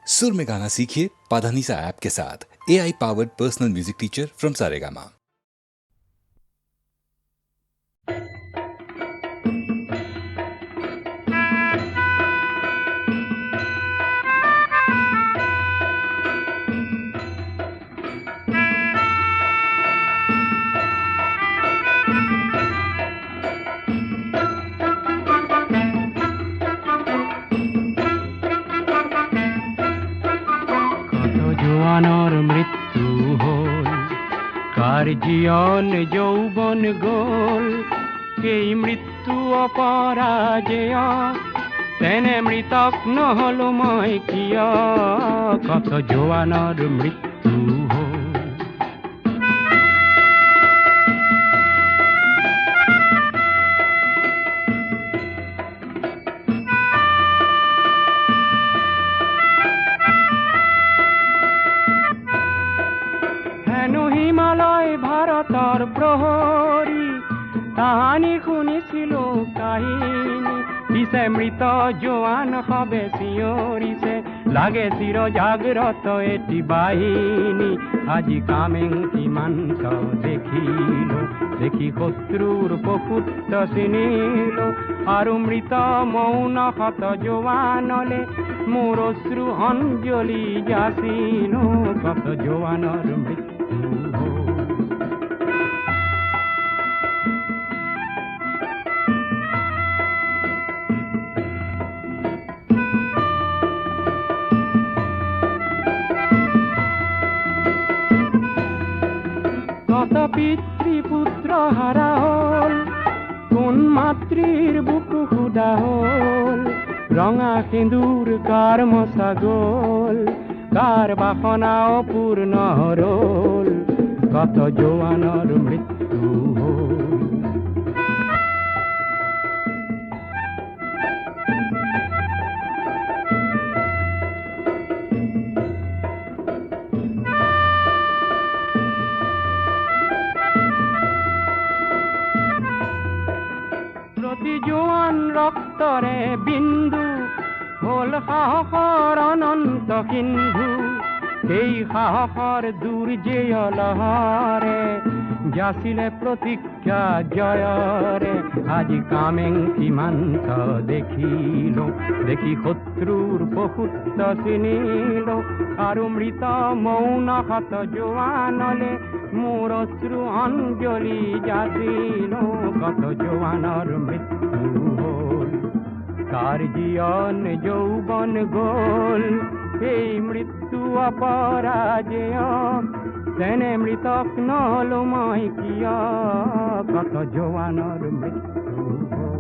सुर में गाना सीखिए पाधानीसा ऐप के साथ। AI powered personal music teacher from Saregama. জোয়ানোর মৃত্যু হল, কার জীবন যৌবন গোল, এই মৃত্যু অপরাজেয়, তেনে মৃতক নহল মই কিয়, কত জোয়ানোর মৃত্যু হল। হিমালয় ভারতর প্রহরী তাহানি শুনিছিল কাহিনী, পিছে মৃত জোয়ান হবে শিয়রিছে, লাগে চির জাগ্রত এটি বাহিনী। আজি কামেং সীমান্ত দেখিল, দেখি শত্রুর প্রকুত্ত চিনিল, আৰু মৃত মৌন শত জোৱানলে, মোৰ অশ্ৰু অঞ্জলি যাচিল, কত জোৱানৰ মৃত্যু। কত পিতৃপুত্র হারা হল, কোন মাতৃর বুকু খুদা হল, রঙা সিঁদুর কার মশা গোল, কার বাসনা অপূর্ণ হরল, কত জোয়ানোর মৃত্যু হল। প্রতি জোয়ান রক্তরে বিন্দু হল সাহসৰ অনন্ত সিন্ধু, সেই সাহসৰ দুৰ্জেয় লহৰে যাচিলে প্ৰতিজ্ঞা জয়ৰে। আজি কামেং সীমান্ত দেখিল, দেখি শত্ৰুৰ প্ৰকুত্ত চিনিল, আৰু মৃত মৌন শত জোৱানলে, মোৰ অশ্ৰু অঞ্জলি যাচিল, কত জোৱানৰ মৃত্যু হল, কাৰ জীবন যৌবন গোল, এই মৃত্যু অপৰাজেয়, তেনে মৃতক নহল মই কিয়, কত জোৱানৰ মৃত্যু হল।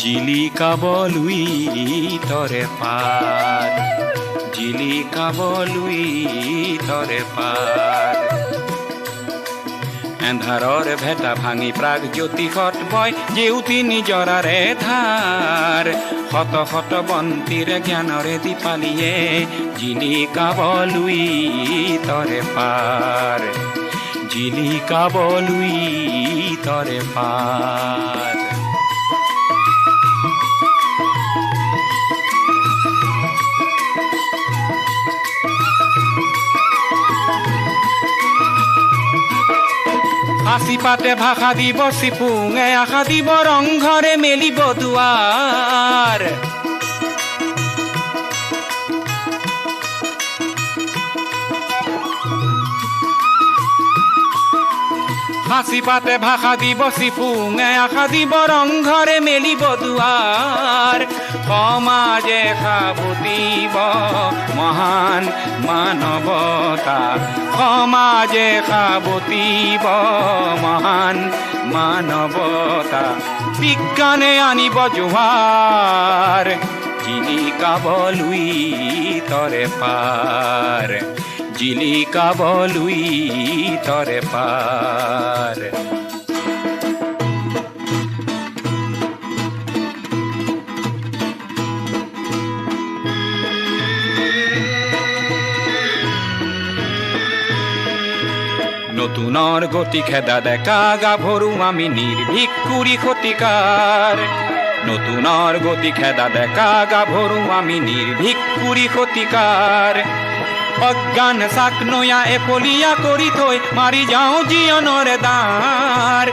জিলিকাবলুই তৰে পাৰ, জিলিকাবলুই তৰে পাৰ, এন্ধাৰৰ ভেটা ভাঙি প্ৰাগ জ্যোতিষত বয়, জেউতি নিজৰাৰে ধাৰ, শত শত বন্তিৰে জ্ঞানৰে দীপালিয়ে, জিলিকাবলুই তৰে পাৰ, জিলিকাবলুই তৰে পাৰ। হাসি পাতে ভাষা দিব চিপুঙে, আশা দিব ৰংঘৰে মেলিব দুৱাৰ, হাসি পাতে ভাষা দিব চিপুঙে, আশা দিব ৰংঘৰে মেলিব দুৱাৰ, সমাজে সাবুতিব মহান মানৱতা, সমাজে সাবুতিব মহান মানৱতা, বিজ্ঞানে আনিব জোৱাৰ, জিলিকাব লুই তৰে পাৰ, জিলিকাব লুই তৰে পাৰ। নতুনৰ গতি খেদা ডেকা গাভৰু আমি নিৰ্ভীক কুৰি ক্ষতিকাৰ। নতুনৰ গতি খেদা ডেকা গাভৰু আমি নিৰ্ভীক কুৰি ক্ষতিকাৰ। অজ্ঞান চাক নয়া এফলীয়া কৰি থৈ মাৰি যাওঁ জীৱনৰ দ্বাৰ।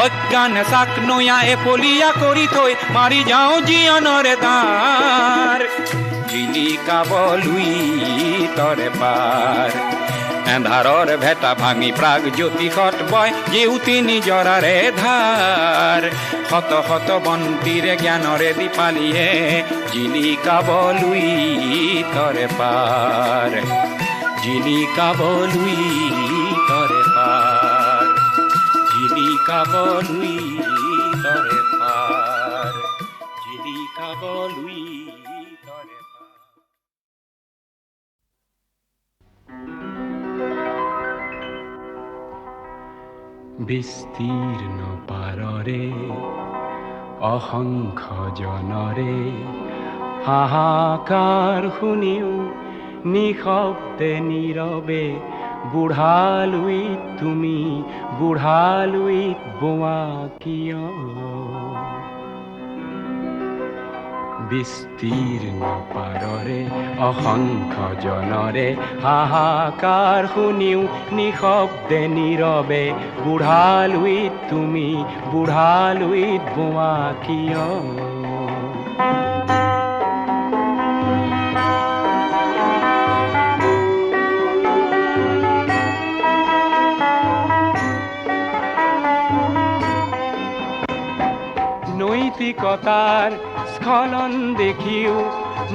অজ্ঞান চাক নয়া এফলীয়া কৰি থৈ মাৰি যাওঁ জীৱনৰ দ্বাৰ। জিলিকাব লুই তৰে পাৰ, এন্ধাৰৰ ভেটা ভাঙি প্ৰাগ জ্যোতিষত বয় জেউতি নিজৰাৰে ধাৰ। শত শত বন্তিৰে জ্ঞানৰে দীপালীয়ে জিলিকাব লুই তৰে পাৰ, জিলিকাব লুই তৰে পাৰ, জিলিকাব লুই তৰে পাৰ, জিলিকাব লুই তৰে পাৰ। বিস্তীৰ্ণ পাৰৰে অসংখ্য জনৰে হাহাকাৰ শুনিও নিশব্দে নীৰৱে বুঢ়ালুইত তুমি বুঢ়ালুইত বোৱা কিয়? বিস্তীৰ্ণ পাৰৰে অসংখ্য জনৰে হাহাকাৰ শুনিও নিশব্দে নীৰৱে বুঢ়ালুইত তুমি বুঢ়ালুইত বোৱা কিয়? নৈতিকতাৰ স্খলন দেখিও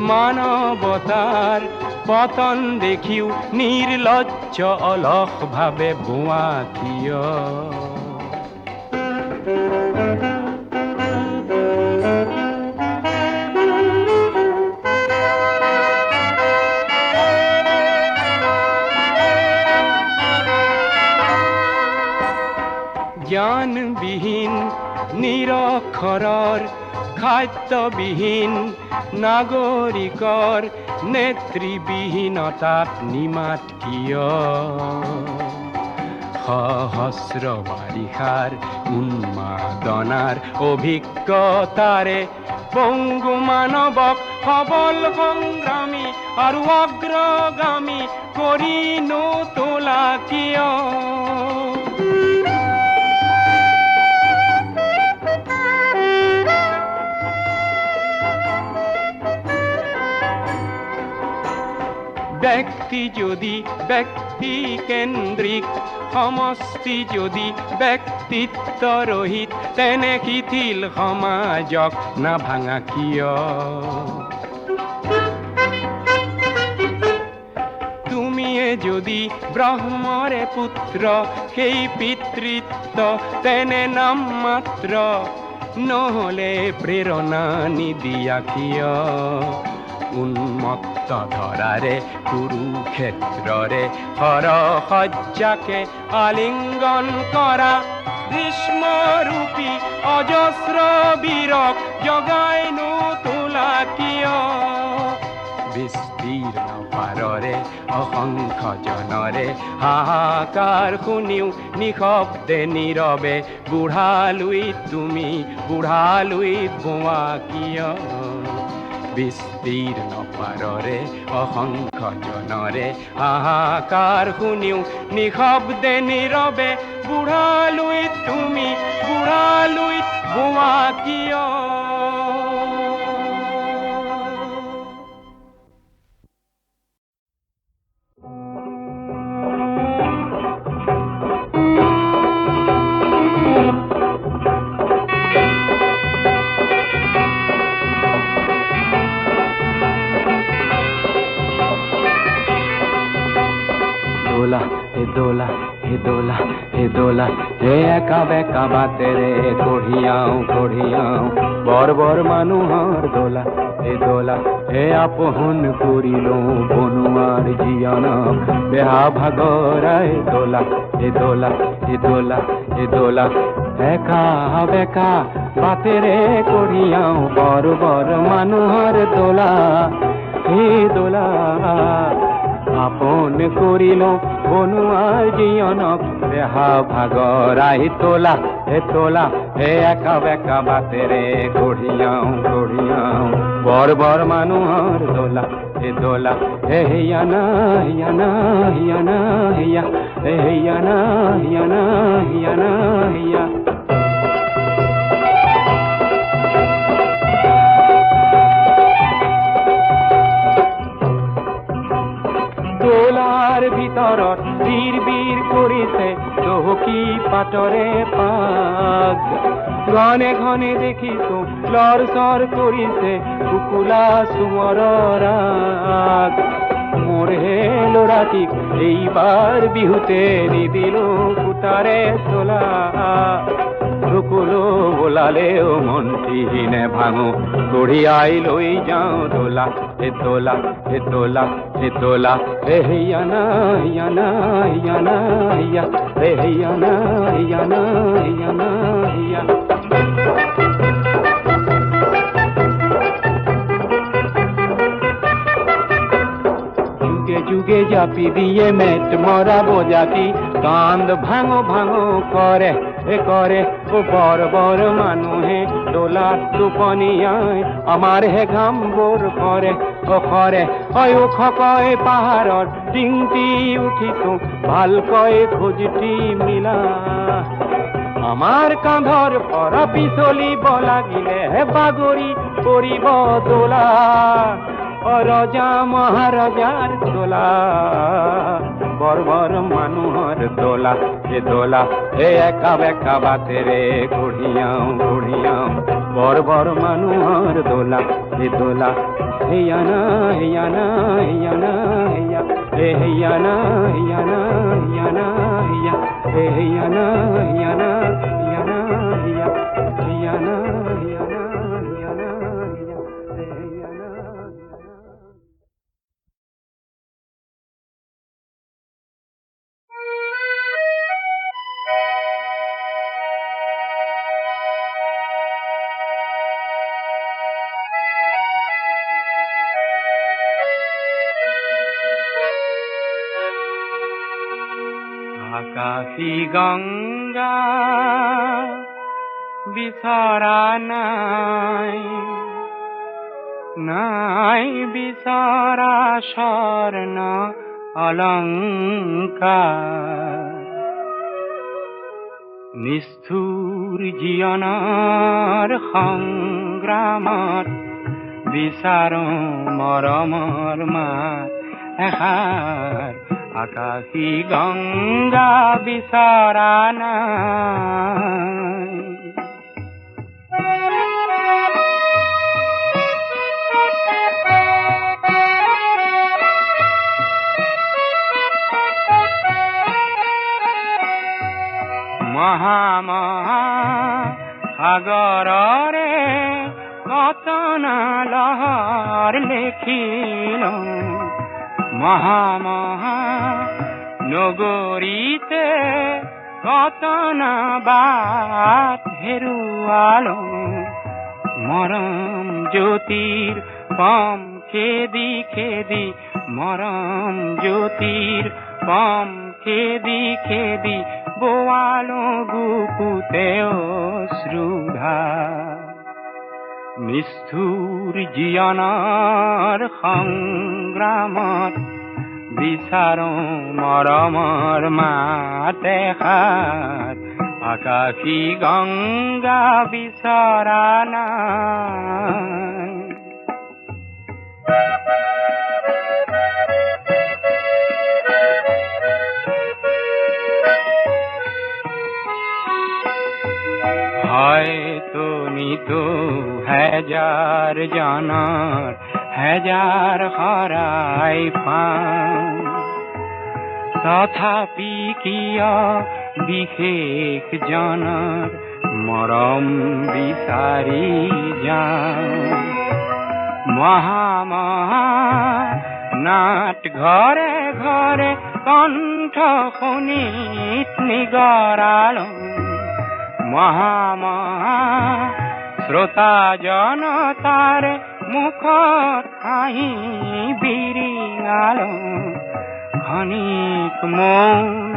মানৱতাৰ পতন দেখিও নিৰ্লজ্জ অলস ভাৱে বোৱা কিয়? জ্ঞানবিহীন নিৰক্ষৰৰ খাদ্যবিহীন নাগৰিকৰ নেতৃবিহীনতাত নিমাত কিয়? সহস্ৰ বাৰিষাৰ উন্মাদনাৰ অভিজ্ঞতাৰে পংগু মানৱক সবল সংগ্ৰামী আৰু অগ্ৰগামী কৰি নোতোলা কিয়? ব্যক্তি যদি ব্যক্তি কেন্দ্ৰিক, সমষ্টি যদি ব্যক্তিত্ব ৰহিত, তেনে শিথিল সমাজক নাভাঙা কিয়? তুমিয়ে যদি ব্ৰহ্মৰে পুত্ৰ, সেই পিতৃত্ব তেনে নাম মাত্ৰ, নহলে প্ৰেৰণা নিদিয়া কিয়? উন্মত্ত ধৰাৰে কুৰুক্ষেত্ৰৰে সৰসজ্জাকে আলিংগন কৰা গ্ৰীষ্মৰূপী অজস্ৰ বীৰক জগাই নোতোলা কিয়? বিস্তীৰ্ণ পাৰৰে অসংখ্য জনৰে হাহাকাৰ শুনিও নিশব্দে নীৰৱে বুঢ়ালুইত তুমি বুঢ়ালুইত বোৱা কিয়? বিস্তীৰ্ণ পাৰৰে অসংখ্য জনৰে হাহাকাৰ শুনিও নিশব্দে নীৰৱে বুঢ়ালুইত তুমি বুঢ়ালুইত বোৱা কিয়? হে দোলা হে একা বেকা বাতেৰে কঢ়িয়াও বৰ বৰ মানুহৰ দোলা এ দোলা হে আপোন করিল বনুয়ার জিয়ানা বেহা ভাগরা এ দোলা এ দোলা এ দোলা এ দোলা একা বেকা বাতেরে করিয়াও বড় বড় মানুহর দোলা হে দোলা আপন করিল বনুয়ার জিয়নক বেহা ভাগরা এ তোলা হে একা বেকা বাতেরে করিয়াও করিয়াও বড় বড় মানুহর দোলা এ দোলা হে হিয়ানা হিয়ানা হিয়ানা হিয়া হে হিয়ানা হিয়ানা হিয়ানা হিয়া দোলার ভিতৰত বীৰ বীৰ কৰিছে চহকী পাতৰে পাগ ঘনে ঘনে দেখিছো লৰ চৰ কৰিছে কুকুলা চুমৰ ৰাগ মোৰ হে ল'ৰাটিক এইবাৰ বিহুতে নিদিলো কুটাৰে চোলা ঢুকুলো বোলালেও মন্ত্ৰীনে ভাঙো কঢ়িয়াই লৈ যাওঁ দোলা এ দোলা এ দোলা এ দোলা হে হিয়ানা হিয়ানা হিয়ানা হিয়া হে হিয়ানা হিয়ানা হিয়ানা হিয়া যুগে যুগে জাপি দিয়ে মেট মরা বোজাতি কান্দ ভাঙো ভাঙো করে করে ও বড় বড় মানুহে দোলা টোপনিয়ায় আমার হে ঘাম বোৰ কৰে ও কৰে অয় খকয় পাহাৰৰ টিংটি উঠিছো ভালকৈ খোজটি মিলা আমাৰ কাঁধৰ পৰা পিছলিব লাগিলে বাগৰি পৰিব দোলা রজা মহারাজার দোলা বড় বড় মানুহর দোলা এ দোলা হে একা বেকা বাতেরে ঘুড়িয়াও ঘুড়িয়াও বড় বড় মানুহর দোলা এ দোলা হিয়ানা হিয়ানা হিয়ানা হিয়া হে হিয়ানা হিয়ানা হিয়ানা হিয়া হে হিয়ানা হিয়ানা হিয়ানা হিয়া হিয়ানা হিয়ানা হিয়ানা হিয়া হে হিয়ানা আকাশী গঙ্গা বিছরা নাই নাই বিছরা স্বর্ণ অলঙ্কার নিষ্ঠুর জীবনৰ সংগ্ৰামত বিচাৰো মৰমৰ মাত এষাৰ আকাশী গঙ্গা বিচৰা নাই মহা মহা সাগৰৰে কতনা লহৰ লেখিলো মহা মহা নগৰীতে কতনা বাট হেৰুৱালো মৰম জ্যোতিৰ পম খেদি খেদি মৰম জ্যোতিৰ পম খেদি খেদি বোৱালো বুকুতে অশ্ৰুধা নিষ্ঠুৰ জীৱনৰ সংগ্ৰামত বিচাৰো মৰমৰ মাত এষাৰ আকাশী গংগা বিচৰা নাই হয়তো নিতো হাজাৰ জনৰ হাজাৰ হৰাই পাওঁ তথাপি কিয় বিশেষ জনৰ মৰম বিচাৰি যাওঁ মহা নাট ঘৰে ঘৰে কণ্ঠ শুনিত নিগৰালো মহা শ্ৰোতা জনতাৰে মুখত হাঁহি বিৰিঙালো ক্ষণিক মৌন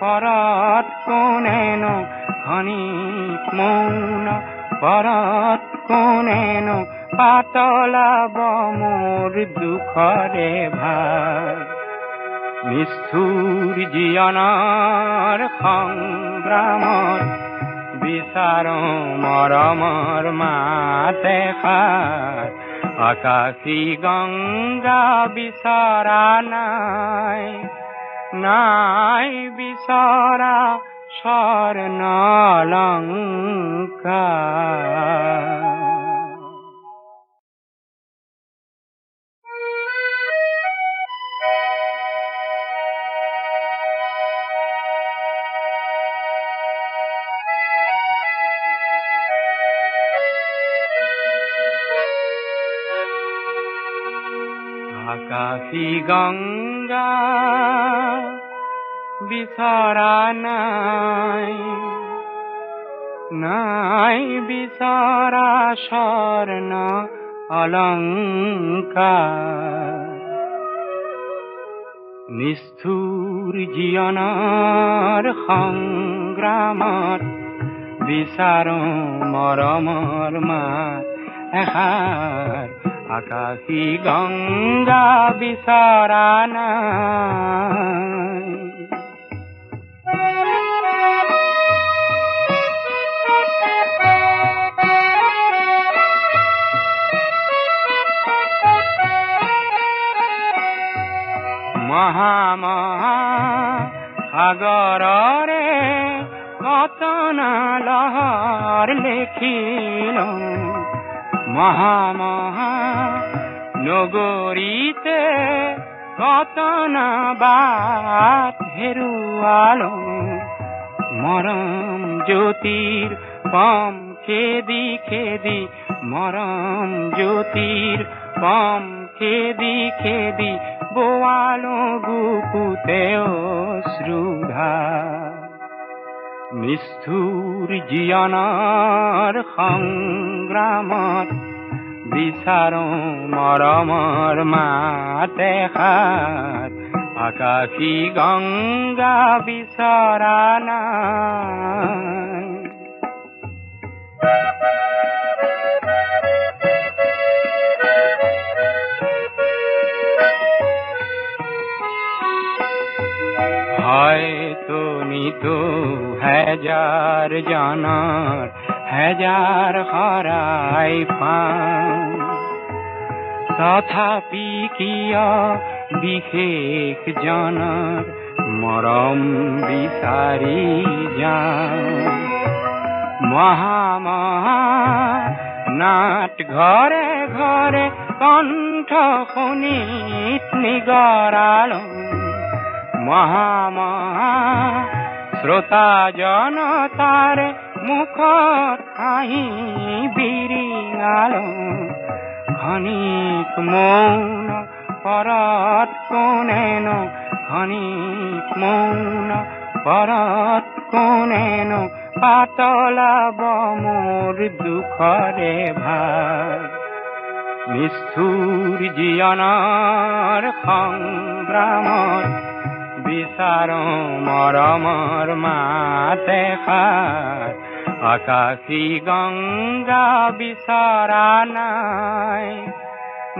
পৰত কোনেনো ক্ষণিক মৌন পৰত কোনেনো পাতলাব মোৰ দুখৰে ভাৰ নিষ্ঠুৰ জীৱনৰ সংগ্ৰামত বিচাৰো মৰমৰ মাতে খাৰ আকাশী গংগা বিচৰা নাই নাই বিচৰা স্বৰ্ণ অলংকাৰ আকাশী গংগা বিচৰা নাই নাই বিচৰা স্বৰ্ণ অলংকাৰ নিষ্ঠুৰ জীৱনৰ সংগ্ৰামত বিচাৰো মৰমৰ মাত এষাৰ আকাশী গংগা বিচৰা নাই মহা সাগৰৰে কতনা লহৰ লেখিল মহা নগৰীতে কতনা বাট হেৰুৱালো মৰম জ্যোতিৰ পম খেদি খেদি মৰম জ্যোতিৰ পম খেদি খেদি বোৱালো বুকুতে অশ্ৰুধাৰ নিষ্ঠুৰ জীৱনৰ সংগ্ৰামত বিচাৰো মৰমৰ মাত এষাৰ আকাশী গংগা বিচৰা নাই হয়তো নিতো হাজাৰ জনৰ হাজাৰ হৰাই পাওঁ তথাপি কিয় বিশেষ জনৰ মৰম বিচাৰি যাওঁ মহা নাট ঘৰে ঘৰে কণ্ঠ শুনিত নিগৰালো মহা শ্ৰোতা জনতাৰে মুখত হাঁহি বিৰিঙালো ক্ষণিক মৌন পৰত কোনেনো ক্ষণিক মৌন পৰত কোনেনো পাতলাব মোৰ দুখৰে ভাৰ নিষ্ঠুৰ জীৱনৰ সংগ্ৰামত বিচাৰো মৰমৰ মাত এষাৰ আকাশী গংগা বিচৰা নাই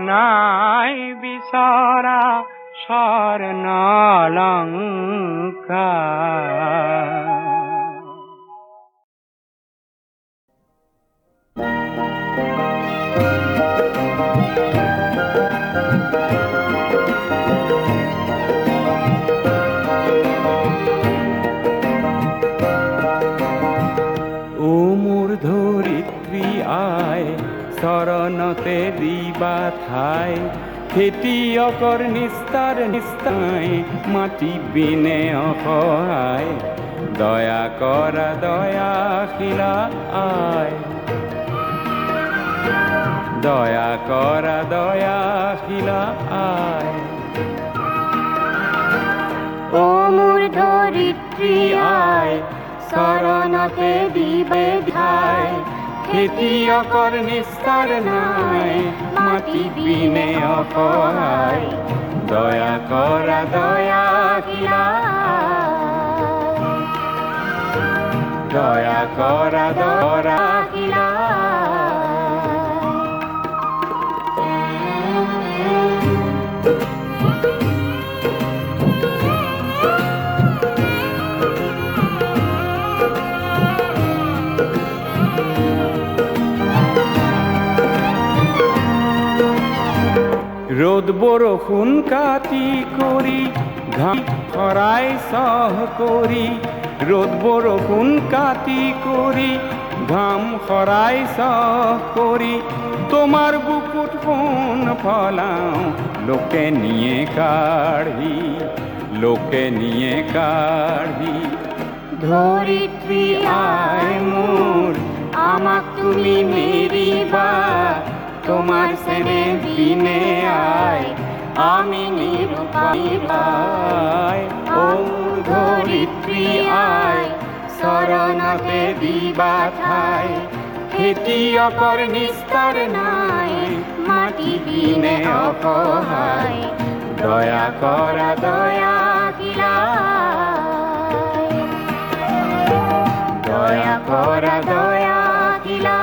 নাই বিচৰা স্বৰ্ণ অলংকাৰ চৰণতে দিবা ঠাই খেতিয়কৰ নিস্তাৰ নিস্তাই মাটি বিনে অসহায় দয়া কৰা দয়াশীলা আই দয়া কৰা দয়াশীলা আই ও মোৰ ধৰিত্ৰী আই চৰণতে দিবে ঠাই খেতিয়কৰ নিস্তাৰ নাই মাটি পিনে অসহায় দয়া কৰা দয়াশীলা দয়া কৰা দয়াশীলা ৰ'দ বৰষুণ কাটি কৰি ঘাম খৰাই চহ কৰি ৰ'দ বৰষুণ কাটি কৰি ঘাম খৰাই চহ কৰি তোমাৰ বুকুত সোণ ফলাওঁ লোকে নিয়ে কাঢ়ি ধৰিত্ৰী আই মোৰ আমাক তুমি নেৰিবা তোমাৰ সেনে বিনে আয় আমি নিৰুপায় ও ধৰিত্ৰী আয় শৰণতে দিবা ঠাই খেতিয়কৰ নিস্তাৰ নাই মাটি বিনে অসহায় দয়া কৰা দয়াশীলা দয়া কৰা দয়াশীলা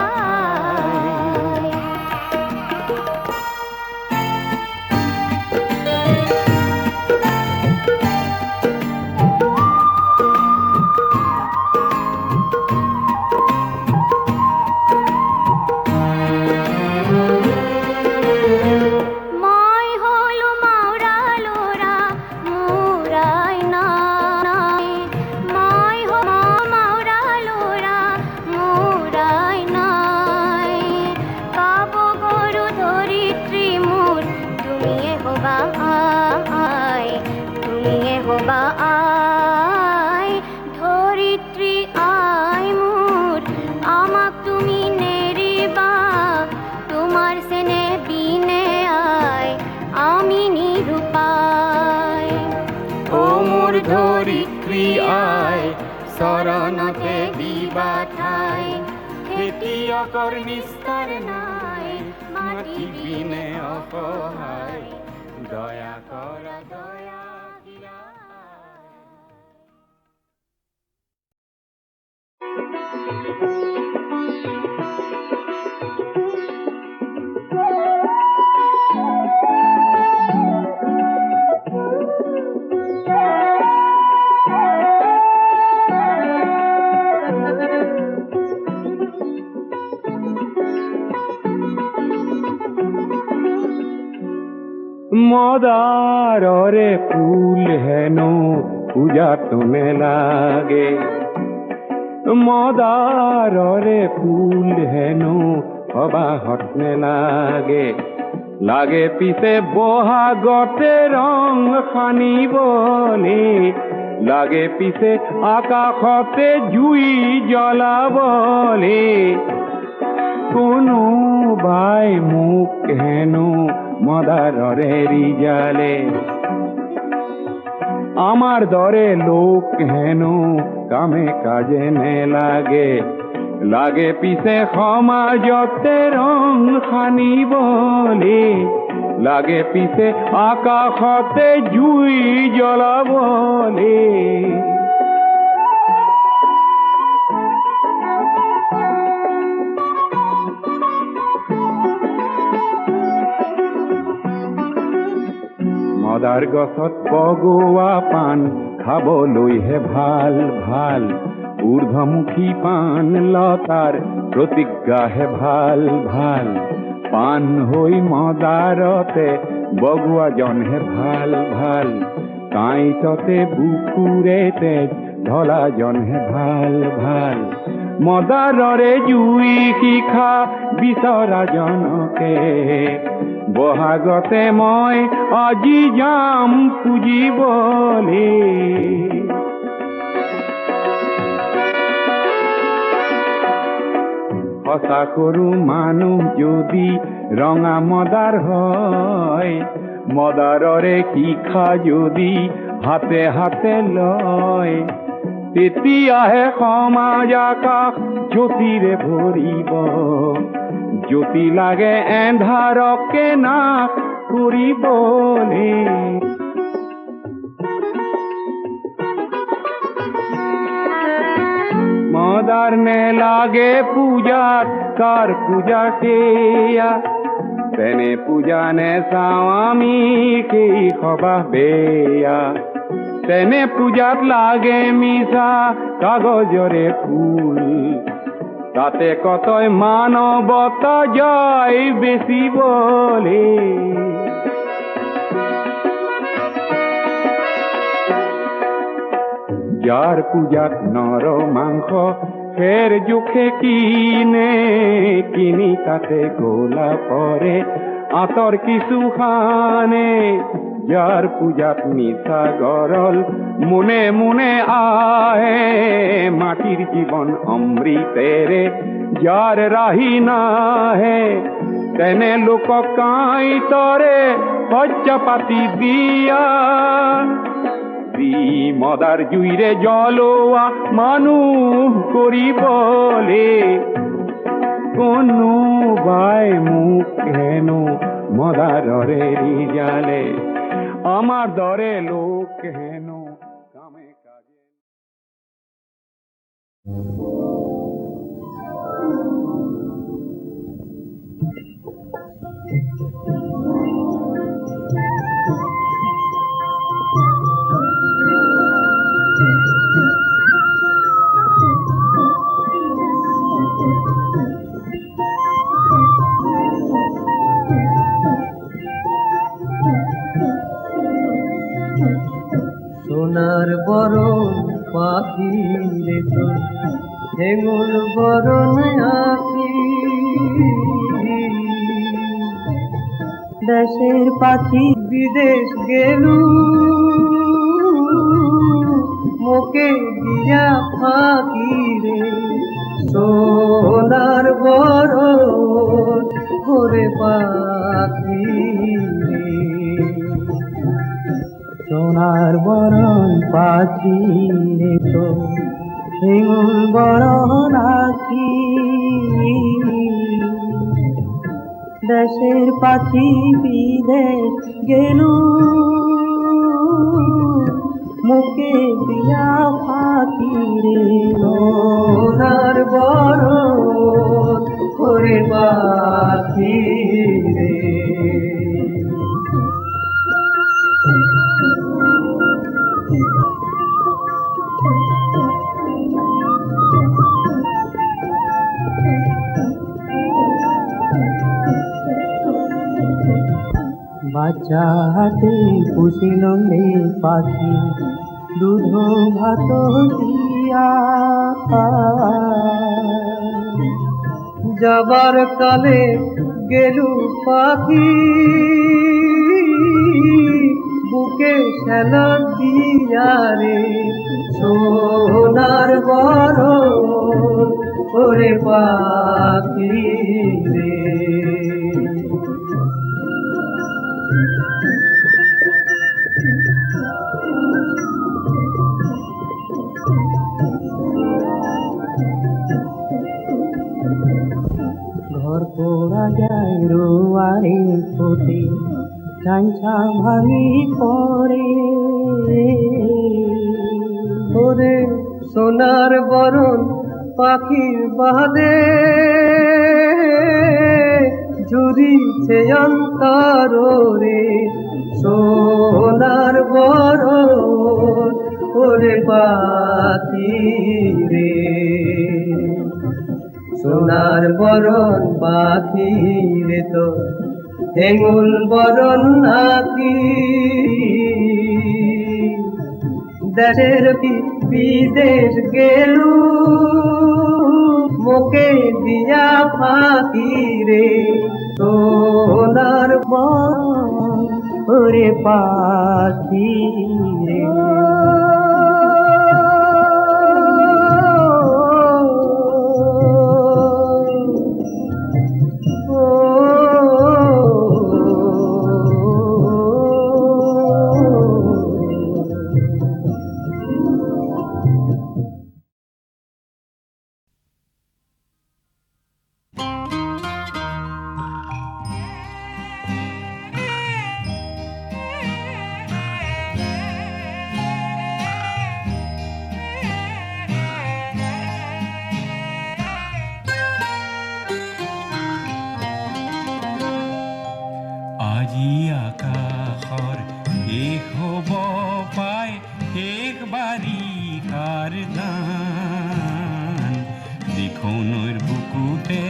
ধরিত্রী আই মোর আমাক তুমি নেরিবা তোমার সেনে বিনে আয় আমি নিরুপায় ও মোর ধরিত্রী আয় শরণতে দিবা ঠাই খেতিয়কৰ নিস্তাৰ নাই মাটি বিনে অসহায় দয়া কৰা দয়াশীলা মদাৰৰে ফুল হেন পূজা তুমি লাগে মদাৰৰে ফুল হেন সবাহত নেলাগে লাগে পিছে বহাগতে ৰং সানিবলে লাগে পিছে আকাশতে জুই জ্বলাবলে কোনোবাই মোক হেনো মদাররে রিজালে আমার দরে লোক হেন কামে কাজে নেলাগে লাগে পিছে সমাজতে রং সানিবলে লাগে পিছে আকাশতে জুই জ্বলাবলে মদাৰ গছত বগোৱা পাণ খাবলৈহে ভাল ভাল ঊৰ্ধ্বমুখী পাণ লতাৰ প্ৰতিজ্ঞাহে ভাল ভাল পাণ হৈ মদাৰতে বগোৱাজনহে ভাল ভাল কাঁইটতে বুকুৰে তেজ ঢলাজনহে ভাল ভাল মদাৰৰে জুই শিখা বিচৰাজনকে বহাগতে মই আজি যাম পুজিবলে সঁচা কৰো মানুহ যদি ৰঙা মদাৰ হয় মদাৰৰে শিখা যদি হাতে হাতে লয় তেতিয়াহে সমাজ আকাশ জ্যোতিৰে ভৰিব জ্যোতি লাগে এন্ধাৰকে নাশ কৰিবলৈ মদার নে লাগে পূজাত কার পূজা সেয়া তেনে পূজা নে চাওঁ আমি সেই সবাহ বেয়া তেনে পূজাত লাগে মিছা কাগজৰে ফুল তাতে কতই মানৱতা যায় বেচিবলে যার পূজাত নর মাংস ফের জোখে কিনি তাতে গোলা পরে আতর কিছু খানে যার পূজাত মিছা গরল মনে মনে আহে মাটির জীবন অমৃতেরে যার রাহি নাহে তেনে লোক কাই তরে শয্যা পাতি দিয়া মদার জুইরে জলোয়া মানুষ কৰিবলে কোনো বাই মোক হেনো মদাৰৰে ৰিজালে আমাৰ দৰে লোক হেনো কামে কাজে সোনার বরণ পাখি রে তো হেঙুল বরণ আঁকি দেশের পাখি বিদেশ গেলু মোকে দিয়া ফাঁকি রে সোনার বরণ করে পাখি রে সোনার বরণ পাখি রে তো হেঙুল বরণ আঁকি দেশের পাখি বিদেশ গেলু মুখে দিয়া পাখি রে সোনার বরণ করে পাখি রে বাচ্চা হাতে পুষিল রে পাখি দুধ ভাত দিয়া যাবার কালে গেলু পাখি বুকে শ্যালা দিয়া রে সোনার বরণ ওরে পাখি রে ঘর পোড়া যায় রোয়ারে ফোটে চাঞ্চা ভাঙি পরে ওরে সোনার বরণ পাখির বাদে ঝুরিছে অন্তর রে সোনার বরণ ওরে পাখি রে সোনার বরণ পাখি রে তো হেঙুল বরণ আঁকি দেশের বিদেশ গেলু মোকে দিয়া ফাঁকি রে সোনার বরণ ওরে পাখি রে আজি আকাশৰ শেষ হ'ব পায় শেষ বাৰিষাৰ গান দেখো নৈৰ বুকুতে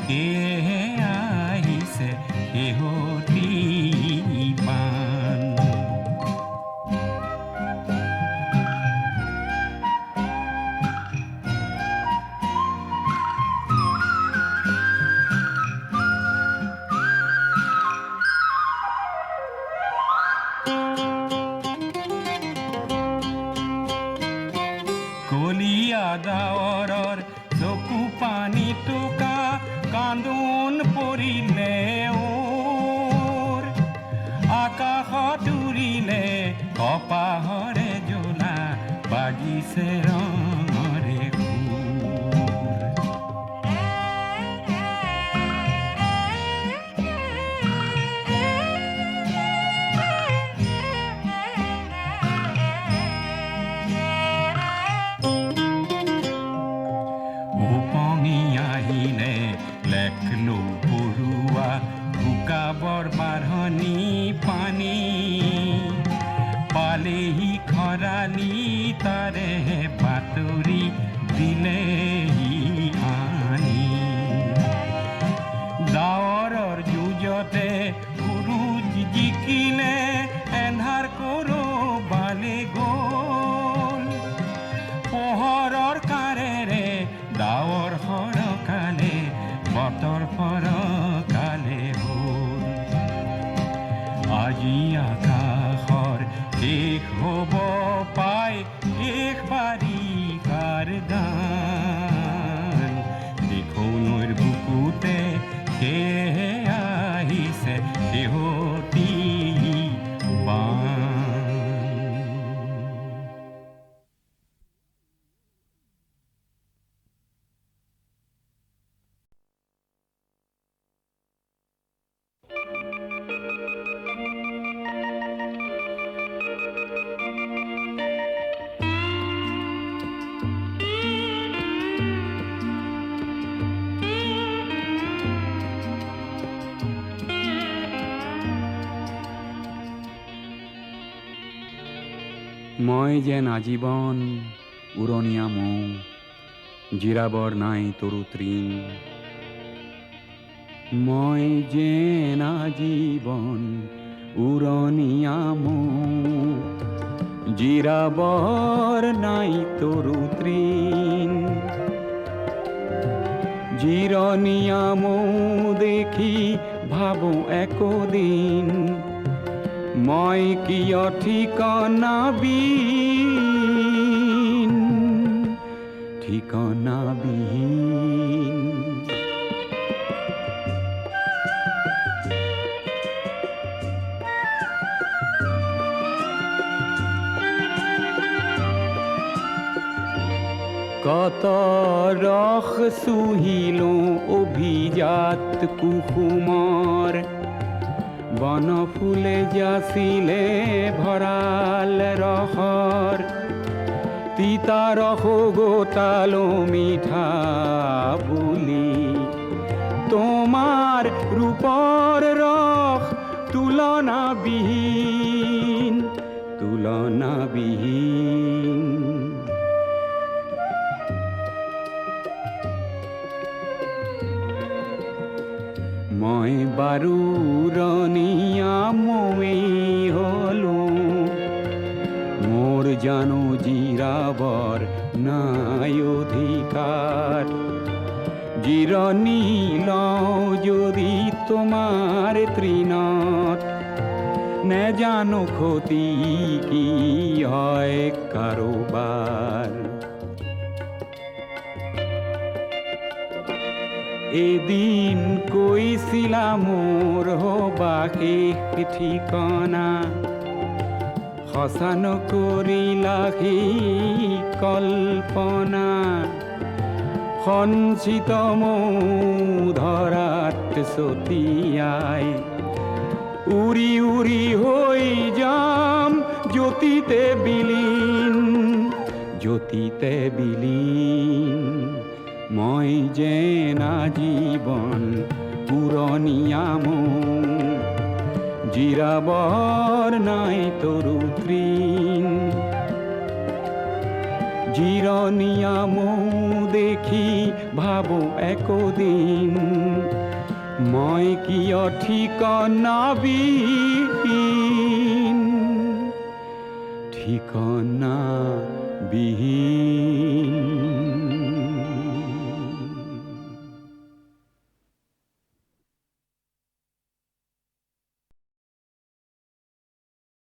সেয়েহে আহিছে শেহতীয়া বান কলিয়া ডাৱৰৰ চকু পানী টোকা কান্দোন পৰিলে ওৰ আকাশত উৰিলে কপাহৰে জ্বলা বাজিছে ৰঙৰে আহিলে লেখলো পৰুৱা শুকাবৰ বাঢ়নি পানী পালেহি খৰালি তাৰে বাতৰি দিলেহি আনি ডাৱৰৰ যুঁজতে সূৰুজ জিকিলে এন্ধাৰ কৰবালে গ'ল পোহৰৰ কাৰেৰে ডাৱৰ সৰকালে বতৰ ফৰকালে হ'ল আজি আকাশৰ শেষ হ'ব পায় শেষ বাৰিষাৰ গান দেখো নৈৰ বুকুতে সেয়েহে আহিছে শেহতীয়া বান মই যেন আজীবন উৰণীয়া মৌ জিৰাবৰ নাই তৰু তৃণ মই যেন আজীবন উৰণীয়া মৌ জিৰাবৰ নাই তৰু তৃণ জিৰণীয়া মৌ দেখি ভাবোঁ একদিন মই কিয় ঠিকনাবিহীন কত ৰস চুহিলোঁ অভিজাত কুসুমৰ বন ফুলে যাচিলে ভৰাল ৰসৰ তিতা ৰস গোটালো মিঠা বুলি তোমাৰ ৰূপৰ ৰস তুলনাবিহীন মই বাৰু উৰণীয়া মৌৱেই হলোঁ মোৰ জানো জিৰাবৰ নাই অধিকাৰ জিৰণি লওঁ যদি তোমাৰ তৃণত নেজানো ক্ষতি কি হয় কাৰোবাৰ এদিন কৈছিলা মোৰ হবা শেষ ঠিকনা সঁচা নকৰিলা সেই কল্পনা সঞ্চিত মৌ ধৰাত ছটিয়াই উৰি উৰি হৈ যাম জ্যোতিতে বিলীন মই যেন আজীবন পুৰণীয়া মৌ জিৰাবৰ নাই তৰু তৃণ জিৰণীয়া মৌ দেখি ভাবো একদিন মই কিয় ঠিকনাবি